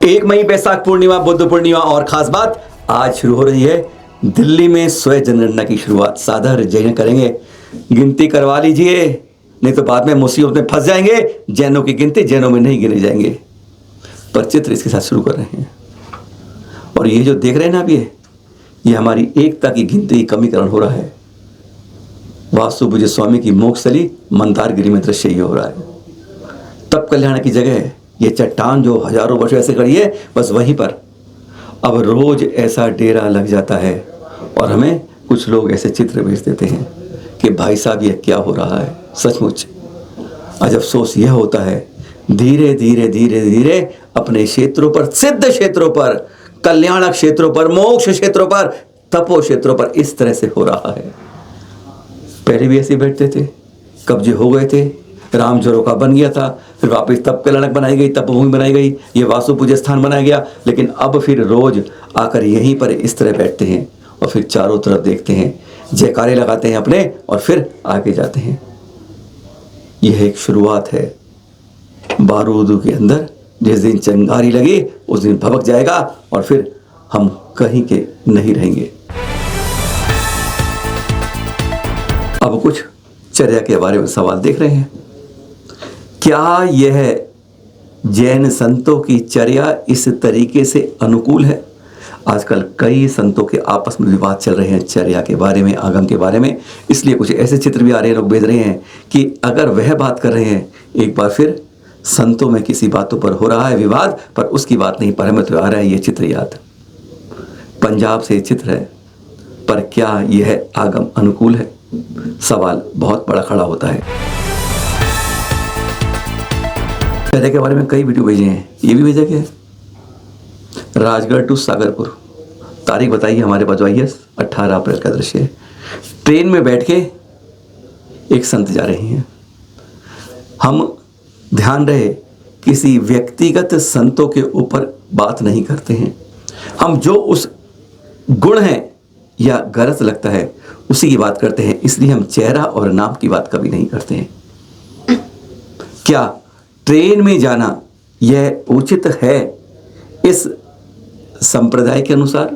1 मई बैसाख पूर्णिमा, बुद्ध पूर्णिमा और खास बात आज शुरू हो रही है दिल्ली में स्वयं जनगणना की शुरुआत। साधारण जैन करेंगे, गिनती करवा लीजिए, नहीं तो बाद में मुसीबत में फंस जाएंगे। जैनों की गिनती जैनों में नहीं गिने जाएंगे। पर चित्र इसके साथ शुरू कर रहे हैं और ये जो देख रहे हैं ना, अब ये हमारी एकता की गिनती की कमीकरण हो रहा है। वासुपूज्य स्वामी की मोक्षस्थली मंदारगिरी में दृश्य ये हो रहा है। तप कल्याण की जगह ये चट्टान जो हजारों वर्ष ऐसे खड़ी है, बस वहीं पर अब रोज ऐसा डेरा लग जाता है और हमें कुछ लोग ऐसे चित्र भेज देते हैं कि भाई साहब ये क्या हो रहा है। सचमुच आज अफसोस यह होता है, धीरे धीरे धीरे धीरे अपने क्षेत्रों पर, सिद्ध क्षेत्रों पर, कल्याणक क्षेत्रों पर, मोक्ष क्षेत्रों पर, तपो क्षेत्रों पर इस तरह से हो रहा है। पहले भी ऐसे बैठते थे, कब्जे हो गए थे, राम झरोखा बन गया था, फिर वापस तप कल्याणक बनाई गई, तपभूमि बनाई गई, ये वासु पूज्य स्थान बनाया गया। लेकिन अब फिर रोज आकर यहीं पर इस तरह बैठते हैं और फिर चारों तरफ देखते हैं, जयकारे लगाते हैं अपने और फिर आगे जाते हैं। यह एक शुरुआत है। बारूद के अंदर जिस दिन चिंगारी लगी उस दिन भभक जाएगा और फिर हम कहीं के नहीं रहेंगे। अब कुछ चर्या के बारे में सवाल देख रहे हैं। क्या यह जैन संतों की चर्या इस तरीके से अनुकूल है? आजकल कई संतों के आपस में विवाद चल रहे हैं चर्या के बारे में, आगम के बारे में। इसलिए कुछ ऐसे चित्र भी आ रहे हैं, लोग भेज रहे हैं कि अगर वह बात कर रहे हैं, एक बार फिर संतों में किसी बातों पर हो रहा है विवाद, पर उसकी बात नहीं, पर हमें तो आ रहा है ये चित्र याद। पंजाब से चित्र है, पर क्या यह आगम अनुकूल है? सवाल बहुत बड़ा खड़ा होता है। चर्या के बारे में कई वीडियो भेजे हैं, ये भी भेजा गया है। राजगढ़ टू सागरपुर, तारीख बताइए हमारे पास, 18 अप्रैल का दृश्य है। ट्रेन में बैठ के एक संत जा रहे हैं। हम ध्यान रहे किसी व्यक्तिगत संतों के ऊपर बात नहीं करते हैं। हम जो उस गुण है या गरज लगता है उसी की बात करते हैं। इसलिए हम चेहरा और नाम की बात कभी नहीं करते हैं। क्या ट्रेन में जाना यह उचित है? इस संप्रदाय के अनुसार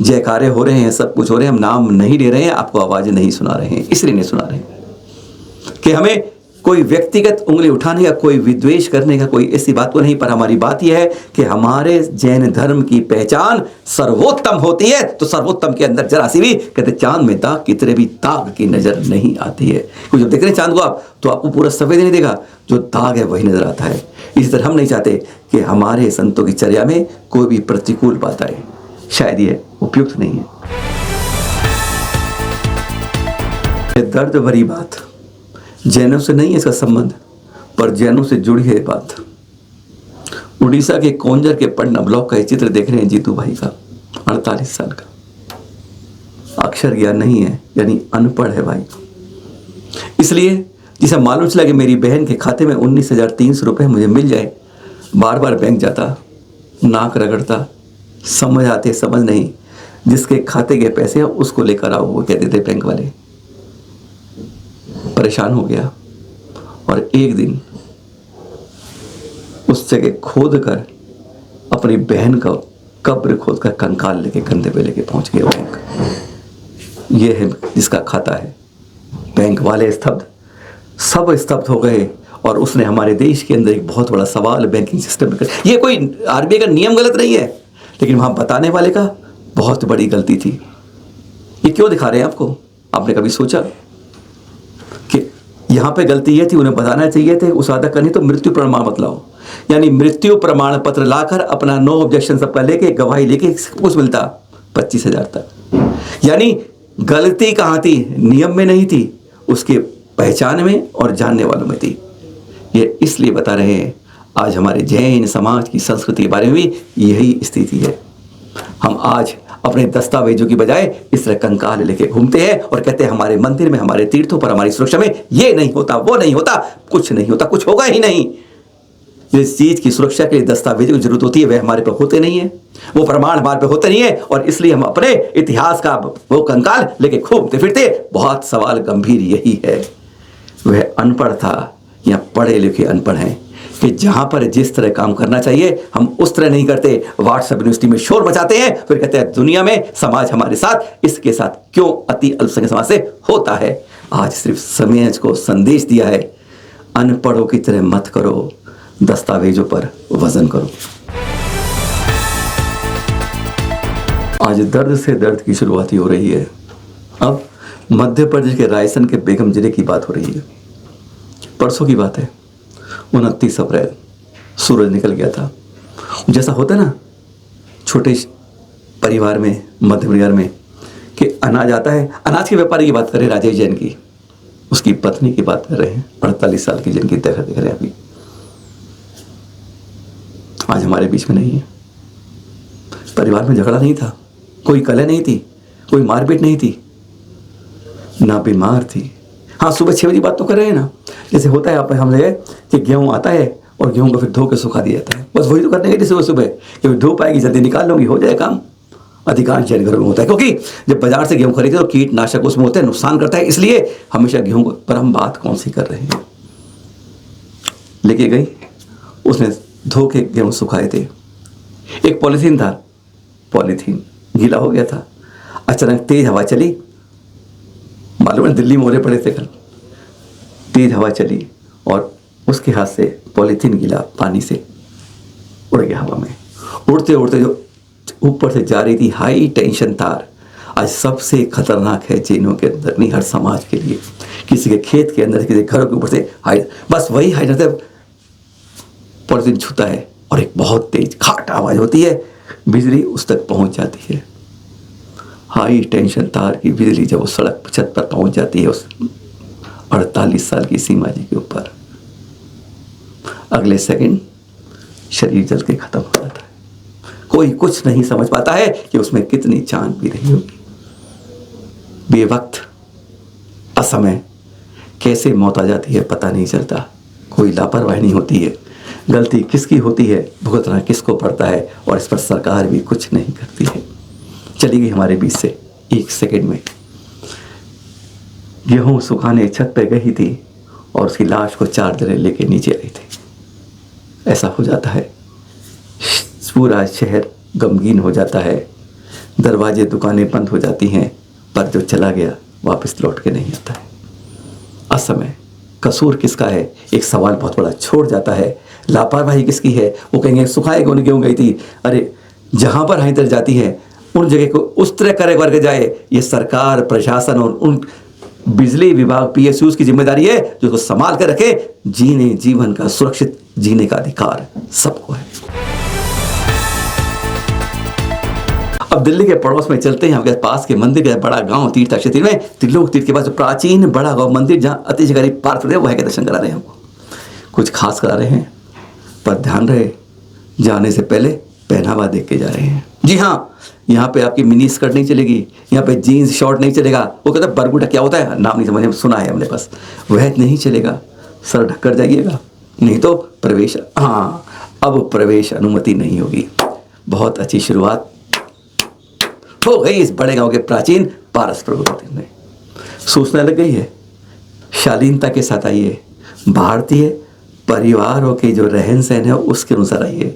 जयकारे हो रहे हैं, सब कुछ हो रहे हैं, हम नाम नहीं ले रहे हैं, आपको आवाज नहीं सुना रहे हैं, इसलिए नहीं सुना रहे हैं कि हमें कोई व्यक्तिगत उंगली उठाने का, कोई विद्वेष करने का, कोई ऐसी बात को नहीं। पर हमारी बात यह है कि हमारे जैन धर्म की पहचान सर्वोत्तम होती है, तो सर्वोत्तम के अंदर जरा सी भी, कहते चांद में दाग की तरह भी दाग की नजर नहीं आती है। क्योंकि जब देख रहे हैं चांद को आप, तो आपको पूरा सफेद नहीं देगा, जो दाग है वही नजर आता है। इसी तरह हम नहीं चाहते कि हमारे संतों की चर्या में कोई भी प्रतिकूल बात आए। शायद ये उपयुक्त नहीं है। दर्द भरी बात, जैनों से नहीं है इसका संबंध, पर जैनों से जुड़ी है बात। उड़ीसा के कोंजर के पटना ब्लॉक का ये चित्र देख रहे हैं जीतू भाई का, 48 साल का, अक्षर ज्ञान नहीं है, यानी अनपढ़ है भाई। इसलिए जिसे मालूम चला कि मेरी बहन के खाते में 19,300 रुपये मुझे मिल जाए, बार बार बैंक जाता, नाक रगड़ता, समझ आते समझ नहीं, जिसके खाते के पैसे हैं उसको लेकर आओ, वो कहते थे बैंक वाले। परेशान हो गया और एक दिन उस जगह खोद कर अपनी बहन का कब्र खोद कर कंकाल लेके कंधे पे लेके पहुंच गया बैंक। ये है जिसका खाता है। बैंक वाले स्तब्ध, सब स्तब्ध हो गए और उसने हमारे देश के अंदर एक बहुत बड़ा सवाल बैंकिंग सिस्टम में कर। ये कोई आरबीआई का नियम गलत नहीं है, लेकिन वहां बताने वाले का बहुत बड़ी गलती थी। ये क्यों दिखा रहे हैं आपको? आपने कभी सोचा कि यहाँ पे गलती ये थी, उन्हें बताना चाहिए थे, उस आदत करनी तो मृत्यु प्रमाण पत्र लाओ, यानी मृत्यु प्रमाण पत्र लाकर अपना नो ऑब्जेक्शन सबका लेके, गवाही लेके कुछ मिलता 25,000 तक। यानी गलती कहाँ थी? नियम में नहीं थी, उसके पहचान में और जानने वालों में थी। ये इसलिए बता रहे हैं, आज हमारे जैन समाज की संस्कृति के बारे में भी यही स्थिति है। हम आज अपने दस्तावेजों की बजाय इस तरह कंकाल लेके घूमते हैं और कहते हैं हमारे मंदिर में, हमारे तीर्थों पर, हमारी सुरक्षा में ये नहीं होता, वो नहीं होता, कुछ नहीं होता, कुछ होगा ही नहीं। जिस चीज की सुरक्षा के लिए दस्तावेजों की जरूरत होती है वह हमारे पर होते नहीं है, वो प्रमाण हमारे पे होते नहीं है, और इसलिए हम अपने इतिहास का वो कंकाल लेके घूमते फिरते। बहुत सवाल गंभीर यही है, वह अनपढ़ था या पढ़े लिखे अनपढ़ हैं? कि जहां पर जिस तरह काम करना चाहिए हम उस तरह नहीं करते, व्हाट्सएप यूनिवर्सिटी में शोर मचाते हैं, फिर कहते हैं दुनिया में समाज हमारे साथ, इसके साथ क्यों अति अल्पसंख्यक समाज से होता है। आज सिर्फ समाज को संदेश दिया है, अनपढ़ों की तरह मत करो, दस्तावेजों पर वजन करो। आज दर्द से दर्द की शुरुआत हो रही है। अब मध्य प्रदेश के रायसेन के बेगम जिले की बात हो रही है। परसों की बात है, 29 अप्रैल, सूरज निकल गया था। जैसा होता है ना छोटे परिवार में, मध्य परिवार में, कि अनाज आता है, अनाज के व्यापारी की बात करें, राजेश जैन की, उसकी पत्नी की बात कर रहे हैं, 48 साल की, जिनकी देखा देख रहे हैं अभी, आज हमारे बीच में नहीं है। परिवार में झगड़ा नहीं था, कोई कलह नहीं थी, कोई मारपीट नहीं थी, ना बीमार थी। हाँ, सुबह 6 बजे बात तो कर रहे हैं ना, जैसे होता है आप हमने कि गेहूँ आता है और गेहूँ को फिर धो के सुखा दिया जाता है, बस वही तो करने के लिए सुबह सुबह, कि धूप आएगी जल्दी निकाल लूँगी, हो जाए काम। अधिकांश जैन घरों में होता है, क्योंकि जब बाजार से गेहूँ खरीदते तो कीटनाशक उसमें होते हैं, नुकसान करता है, इसलिए हमेशा गेहूँ पर हम बात कौन सी कर रहे हैं। लेके गई, उसने धो के गेहूँ सुखाए थे, एक पॉलीथीन था, पॉलीथीन गीला हो गया था। अचानक तेज हवा चली, मालूम है दिल्ली में ओले पड़े थे कल, तेज हवा चली और उसके हाथ से पॉलीथीन गीला पानी से उड़ गया हवा में। उड़ते उड़ते जो ऊपर से जा रही थी हाई टेंशन तार, आज सबसे खतरनाक है जैनों के अंदर, नहीं हर समाज के लिए, किसी के खेत के अंदर, किसी घरों के ऊपर से हाई, बस वही हाई पॉलीथीन छूता है और एक बहुत तेज खाट आवाज होती है, बिजली उस तक पहुंच जाती है। हाई टेंशन तार की बिजली जब उस सड़क छत पर पहुंच जाती है उस 48 साल की सीमा जी के ऊपर, अगले सेकंड शरीर जल के खत्म हो जाता है। कोई कुछ नहीं समझ पाता है कि उसमें कितनी जान भी रही होगी। बेवक्त असमय कैसे मौत आ जाती है पता नहीं चलता, कोई लापरवाही नहीं होती है, गलती किसकी होती है, भुगतना किसको पड़ता है, और इस पर सरकार भी कुछ नहीं करती है। चली गई हमारे बीच से 1 सेकंड में। गेहूं सुखाने छत पे गई थी और उसकी लाश को 4 जने लेके नीचे आई थी। ऐसा हो जाता है, पूरा शहर गमगीन हो जाता है, दरवाजे दुकानें बंद हो जाती हैं, पर जो चला गया वापस लौट के नहीं आता है। असमय कसूर किसका है, एक सवाल बहुत बड़ा छोड़ जाता है। लापरवाही किसकी है, वो कहेंगे सुखाए कौन क्यों गई थी, अरे जहां पर हाई तर जाती है उन जगह को उस तरह करे करके जाए। ये सरकार, प्रशासन और उन बिजली विभाग, PSUs की जिम्मेदारी है जो उसको संभाल कर रखे। जीवन का सुरक्षित जीने का अधिकार सबको है। अब दिल्ली के पड़ोस में चलते हैं, आपके पास के मंदिर के बड़ा गांव तीर्थ क्षेत्र में त्रिलोक तीर्थ के पास जो प्राचीन बड़ा गांव मंदिर जहां अतिशय गरीब पार्थ है, वह के दर्शन करा रहे हैं हमको, कुछ खास करा रहे हैं, पर ध्यान रहे जाने से पहले पहनावा देख के जा रहे हैं। जी हाँ, यहाँ पे आपकी मिनी स्कर्ट नहीं चलेगी, यहाँ पे जीन्स शॉर्ट नहीं चलेगा, वो कहता है बरगुटा क्या होता है, नाम नहीं समझ, सुना है हमने बस, वह नहीं चलेगा, सर ढककर जाइएगा, नहीं तो प्रवेश, हाँ अब प्रवेश अनुमति नहीं होगी। बहुत अच्छी शुरुआत हो गई इस बड़े गांव के प्राचीन पारस प्रभु मंदिर में। सूचना लग गई है, शालीनता के साथ आइए, भारतीय परिवारों के जो रहन सहन है उसके अनुसार आइए।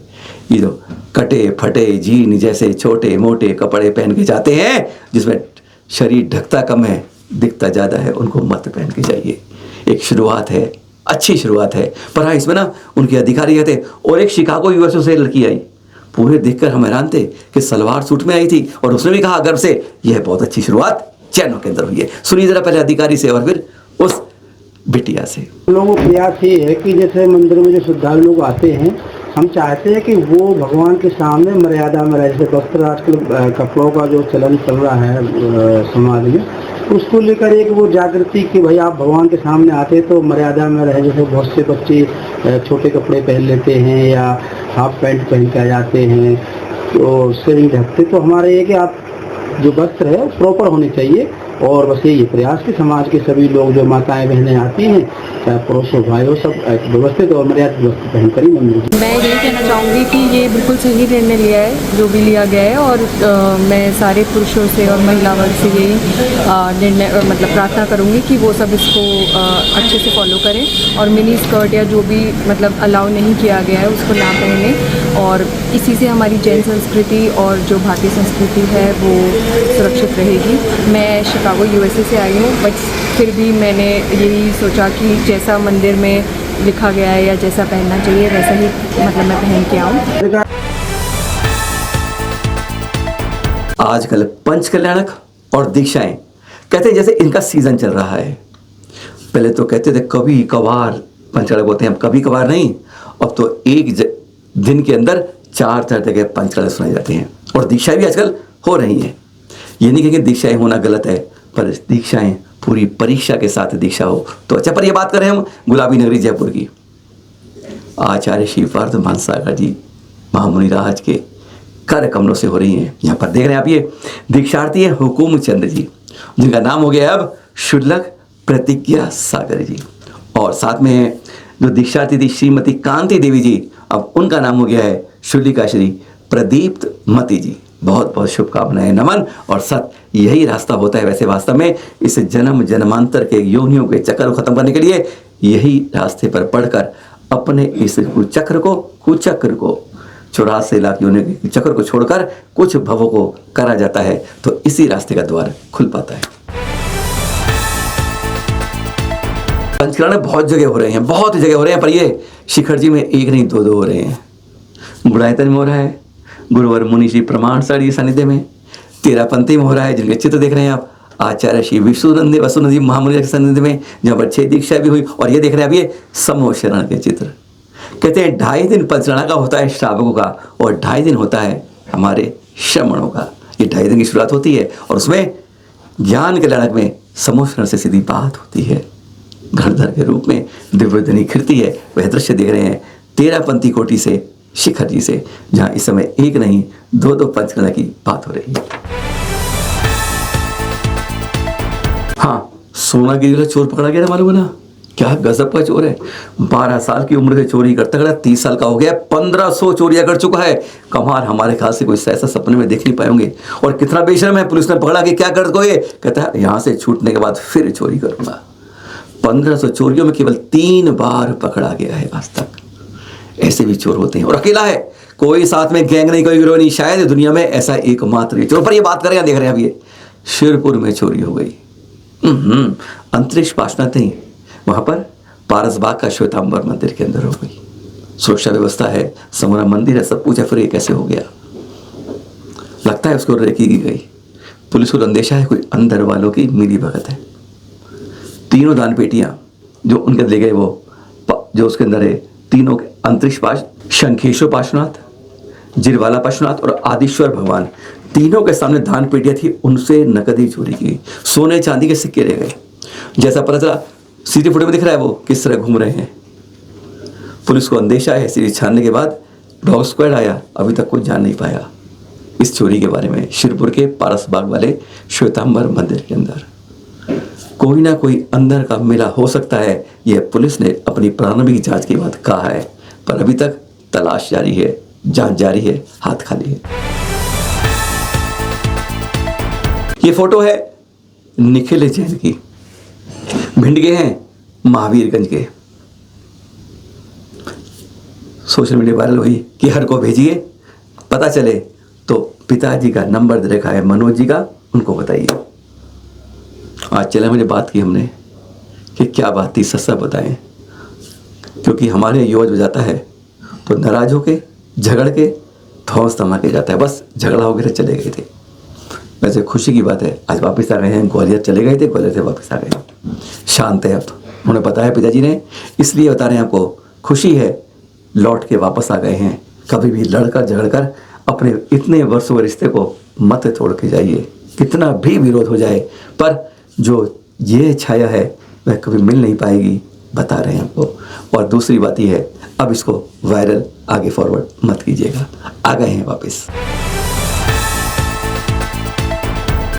ये जो कटे फटे जीन जैसे छोटे मोटे कपड़े पहन के जाते हैं, जिसमें शरीर ढकता कम है दिखता ज़्यादा है, उनको मत पहन के जाइए। एक शुरुआत है, अच्छी शुरुआत है, पर हाँ इसमें ना उनके अधिकारी थे। और एक शिकागो USA से लड़की आई, पूरे देखकर हम हैरान थे कि सलवार सूट में आई थी, और उसने भी कहा गर्व से यह बहुत अच्छी शुरुआत चैनों के अंदर हुई है। सुनिए जरा पहले अधिकारी से और फिर उस बिटिया से। लोगों को प्रयास ये है कि जैसे मंदिर में जो श्रद्धालु लोग आते हैं, हम चाहते हैं कि वो भगवान के सामने मर्यादा में रहे। जैसे वस्त्र आजकल कपड़ों का जो चलन चल रहा है समाज में, उसको लेकर एक वो जागृति कि भाई आप भगवान के सामने आते तो मर्यादा में रहे। जैसे बहुत से बच्चे छोटे कपड़े पहन लेते हैं या हाफ पैंट पहन के आ जाते हैं, तो उससे नहीं ढकते। तो हमारा ये कि आप जो वस्त्र है प्रॉपर होने चाहिए और बस यही प्रयास कि समाज के सभी लोग जो माताएं बहनें आती हैं, चाहे पुरुष हो भाई हो, सब एक व्यवस्थित और मर्यादित वस्त्र पहनकर ही मंदिर में। मैं यही कहना चाहूँगी कि ये बिल्कुल सही निर्णय लिया है जो भी लिया गया है, और मैं सारे पुरुषों से और महिला वर्ग से यही निर्णय मतलब प्रार्थना करूँगी कि वो सब इसको अच्छे से फॉलो करें और मिनी स्कर्ट या जो भी मतलब अलाउ नहीं किया गया है उसको ना पहनें, और इसी से हमारी जैन संस्कृति और जो भारतीय संस्कृति है वो सुरक्षित रहेगी। मैं शिकागो यूएसए से आई हूँ, बट फिर भी मैंने यही सोचा कि जैसा मंदिर में लिखा गया है या जैसा पहनना चाहिए वैसा ही मतलब मैं पहन के आऊँ। आजकल पंच कल्याणक और दीक्षाएं कहते हैं जैसे इनका सीजन चल रहा है। पहले तो कहते थे कभी कभार पंच कल्याणक होते हैं, अब कभी कभार नहीं, अब तो एक दिन के अंदर 4 जगह पंच कल्याणक सुनाए जाते हैं और दीक्षाएं भी आजकल हो रही हैं। ये नहीं कहेंगे दीक्षाएं होना गलत है, पर दीक्षाएं पूरी परीक्षा के साथ दीक्षा हो तो अच्छा। पर ये बात करें हम गुलाबी नगरी जयपुर की, आचार्य श्री पार्थ मानसागर जी महामुनि राज के कार्य कमलों से हो रही हैं। यहाँ पर देख रहे हैं आप, ये दीक्षार्थी है हुकुम चंद जी, जिनका नाम हो गया अब शुल्लक प्रतिज्ञा सागर जी, और साथ में जो दीक्षार्थी थी श्रीमती कांति देवी जी, अब उनका नाम हो गया है शुल्लिका श्री प्रदीप्त मती जी। बहुत बहुत शुभकामनाएं, नमन और सत। यही रास्ता होता है वैसे वास्तव में इस जन्म जन्मांतर के योनियों के चक्र को खत्म करने के लिए यही रास्ते पर पढ़कर अपने इस कुचक्र को 84 लाख योनियों के चक्र को छोड़कर कुछ भवों को करा जाता है, तो इसी रास्ते का द्वार खुल पाता है। पंचकरण बहुत जगह हो रहे हैं, बहुत जगह हो रहे हैं, पर ये शिखर जी में एक नहीं दो हो रहे हैं। गुड़ायतन में हो रहा है, गुरुवर मुनि श्री प्रमाण साड़ी सानिध्य में, तेरापंथी में हो रहा है जिनके चित्र देख रहे हैं आप, आचार्य श्री विष्णुनंद वसुनंद जी महामुनि के सानिध्य में, जहाँ पर 6 दीक्षा भी हुई। और ये देख रहे हैं आप, ये समूह शरण के चित्र। कहते हैं 2.5 दिन पंचकरण का होता है श्रावकों का और 2.5 दिन होता है हमारे श्रमणों का। ये 2.5 दिन की शुरुआत होती है और उसमें ज्ञान कल्याणक में समूह शरण से सीधी बात होती है। घरधर के रूप में दिव्यध्वनि खिलती है। वह दृश्य देख रहे हैं तेरापंथी कोटि से शिखर जी से, जहां इस समय एक नहीं 2 पंचकरण की बात हो रही है। हाँ, सोनागिरी वाला चोर पकड़ा गया था, मालूम है ना? क्या गजब का चोर है। 12 साल की उम्र से चोरी करता खड़ा, 30 साल का हो गया, 1500 चोरियां कर चुका है। कमाल, हमारे ख्याल से कोई ऐसा सपने में देख नहीं पाएंगे। और कितना बेशर्म है, पुलिस ने पकड़ा कि क्या कर दोगे, कहता है यहाँ से छूटने के बाद फिर चोरी करूंगा। 1500 चोरियों में केवल 3 बार पकड़ा गया है आज तक। ऐसे भी चोर होते हैं और अकेला है, कोई साथ में गैंग नहीं, कोई गिरोह नहीं, शायद दुनिया में ऐसा एकमात्र चोर। पर ये बात करें, देख रहे हैं अब, ये शिरपुर में चोरी हो गई। अंतरिक्ष पार्श्वनाथ नहीं, वहां पर पारसबाग का श्वेतांबर मंदिर के अंदर हो गई। सुरक्षा व्यवस्था है, समूरा मंदिर है, सब पूछा, फिर ये कैसे हो गया? लगता है उसको रेकी की गई। पुलिस को अंदेशा है कोई अंदर वालों की मिली भगत है। 3 दान पेटियां जो उनके ले गए, वो जो उसके अंदर है, तीनों के अंतरिक्ष शंखेश्वर पार्श्वनाथ, जिरवाला पार्श्वनाथ और आदिश्वर भगवान, तीनों के सामने दान पेटियां थी, उनसे नकदी चोरी की। सोने चांदी के सिक्के रह गए। जैसा पता चला सीधे फोटो में दिख रहा है वो किस तरह घूम रहे हैं। पुलिस को अंदेशा है, सीधी छानने के बाद डॉग स्क्वाड आया, अभी तक कुछ जान नहीं पाया इस चोरी के बारे में। शिरपुर के पारसबाग वाले श्वेतांबर मंदिर के अंदर कोई ना कोई अंदर का मिला हो सकता है, यह पुलिस ने अपनी प्रारंभिक जांच के बाद कहा है, पर अभी तक तलाश जारी है, जांच जारी है, हाथ खाली है। ये फोटो है निखिल जैन की, भिंड के हैं, महावीरगंज के। सोशल मीडिया वायरल हुई कि हर को भेजिए, पता चले तो पिताजी का नंबर दे रखा है मनोज जी का, उनको बताइए। आज चले मुझे बात की हमने कि क्या बात थी, सच बताएं, क्योंकि हमारे युवा जो जाता है तो नाराज होके झगड़ के धौंस थमा के जाता है। बस झगड़ा हो गया, चले गए थे। वैसे खुशी की बात है, आज वापस आ गए हैं। ग्वालियर चले गए थे, ग्वालियर से वापस आ गए, शांत है अब। उन्हें पता है पिताजी ने, इसलिए बता रहे हैं आपको, खुशी है, लौट के वापस आ गए हैं। कभी भी लड़कर झगड़कर अपने इतने वर्षों रिश्ते को मत तोड़ के जाइए, कितना भी विरोध हो जाए, पर जो ये छाया है वह कभी मिल नहीं पाएगी, बता रहे हैं आपको। और दूसरी बात यह है, अब इसको वायरल आगे फॉरवर्ड मत कीजिएगा। आ गए हैं वापस।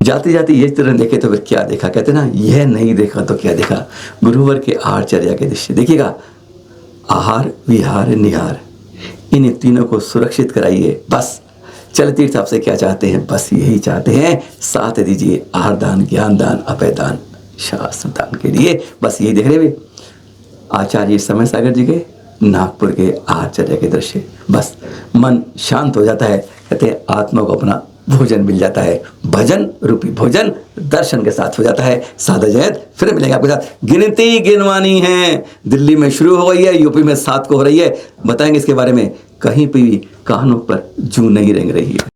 जाते जाते ये चित्र देखे तो फिर क्या देखा, कहते ना यह नहीं देखा तो क्या देखा। गुरुवर के आहारचर्या के दृश्य देखिएगा, आहार विहार निहार, इन तीनों को सुरक्षित कराइए। बस चल तीर्थ आपसे क्या चाहते हैं, बस यही चाहते हैं, साथ दीजिए आहार दान, ज्ञान दान, अभय दान, शास्त्र दान के लिए। बस यही देख रहे हुए आचार्य समय सागर जी के नागपुर के आचार्य के दृश्य, बस मन शांत हो जाता है। कहते हैं आत्मा को अपना भोजन मिल जाता है, भजन रूपी भोजन दर्शन के साथ हो जाता है। सादा जयंत फिर मिलेंगे आपके साथ। गिनती गिनवानी है, दिल्ली में शुरू हो गई है, यूपी में 7 को हो रही है, बताएंगे इसके बारे में। कहीं पे भी कानों पर जूं नहीं रेंग रही है।